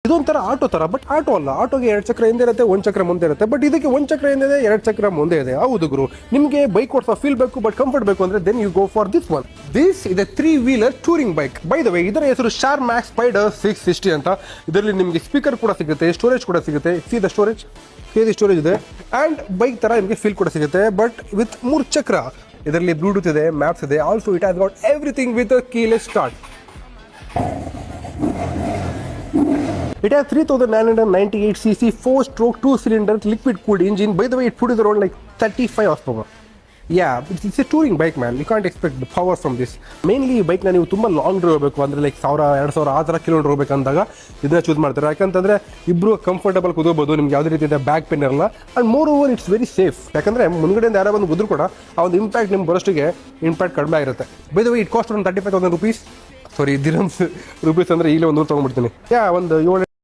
ಇದೊಂಥರ ಆಟೋ ತರ, but auto ಅಲ್ಲ. ಆಟೋಗೆ 2 ಚಕ್ರ ಹಿಂದೆ ಇರುತ್ತೆ, 1 ಚಕ್ರ ಮುಂದೆ ಇರುತ್ತೆ. ಬಟ್ ಇದಕ್ಕೆ 1 ಚಕ್ರ ಹಿಂದೆ ಇದೆ, 2 ಚಕ್ರ ಮುಂದೆ ಇದೆ. ಹೌದು ಗುರು, ನಿಮಗೆ ಬೈಕ್ ಓಡಿಸೋ ಫೀಲ್ ಬೇಕು ಬಟ್ ಕಂಫರ್ಟ್ ಬೇಕು ಅಂದ್ರೆ then you go for this one. This ಇದೆ 3-wheeler touring bike. By the way, ಇದರ ಹೆಸರು ಶಾರ್ ಮ್ಯಾಕ್ಸ್ ಸ್ಪೈಡರ್ 660 ಅಂತ. ಇದರಲ್ಲಿ ನಿಮಗೆ ಸ್ಪೀಕರ್ ಕೂಡ ಸಿಗುತ್ತೆ, ಸ್ಟೋರೇಜ್ ಕೂಡ ಸಿಗುತ್ತೆ. ಸಿ ದ ಸ್ಟೋರೇಜ್, ಸ್ಟೋರೇಜ್ ಇದೆ. ಅಂಡ್ ಬೈಕ್ ತರ ನಿಮಗೆ ಫೀಲ್ ಕೂಡ ಸಿಗುತ್ತೆ, ಬಟ್ ವಿತ್ 3 ಚಕ್ರ. ಇದರಲ್ಲಿ ಬ್ಲೂಟೂತ್ ಇದೆ, ಮ್ಯಾಪ್ಸ್ ಇದೆ. Also it has got everything with a keyless start. It has 3998cc 4-stroke 2-cylinder liquid cooled engine. By the way, it produces around like 35 horsepower. Yeah, it's a touring bike, man. You can't expect the power from this. Mainly ಈ ಬೈಕ್ನ ನೀವು ತುಂಬ long drive ಹೋಗಬೇಕು ಅಂದರೆ like 1000-2000 ಆ ಥರ kilometre ಹೋಗ್ಬೇಕಂದಾಗ ಇದನ್ನ choose ಮಾಡ್ತಾರೆ. ಯಾಕಂತಂದರೆ ಇಬ್ಬರು ಕಂಫರ್ಟಬಲ್ ಕೂತ್ಕೋಬೋದು, ನಿಮ್ಗೆ ಯಾವುದೇ ರೀತಿಯ ಬ್ಯಾಕ್ ಪೇನ್ ಇರಲ್ಲ. And more over it's very safe. ಯಾಕಂದರೆ ಮುಂದ್ಗಡೆಯಿಂದ ಯಾರೋ ಬಂದು ಗುದ್ರು ಕೂಡ ಆ ಒಂದು ಇಂಪ್ಯಾಕ್ಟ್ ನಿಮ್ಗೆ ಬರೋಷ್ಟಿಗೆ ಇಂಪ್ಯಾಕ್ಟ್ ಕಡಿಮೆ ಆಗಿರುತ್ತೆ. By the way, it cost ಒಂದು 35,000 rupees. ಸಾರಿ, ದಿರಮ್ಸ್. ರೂಪೀಸ್ ಅಂದರೆ ಈಗಲೇ ಒಂದು 100 ತೊಗೊಂಡ್ಬಿಡ್ತೀನಿ. ಒಂದು 7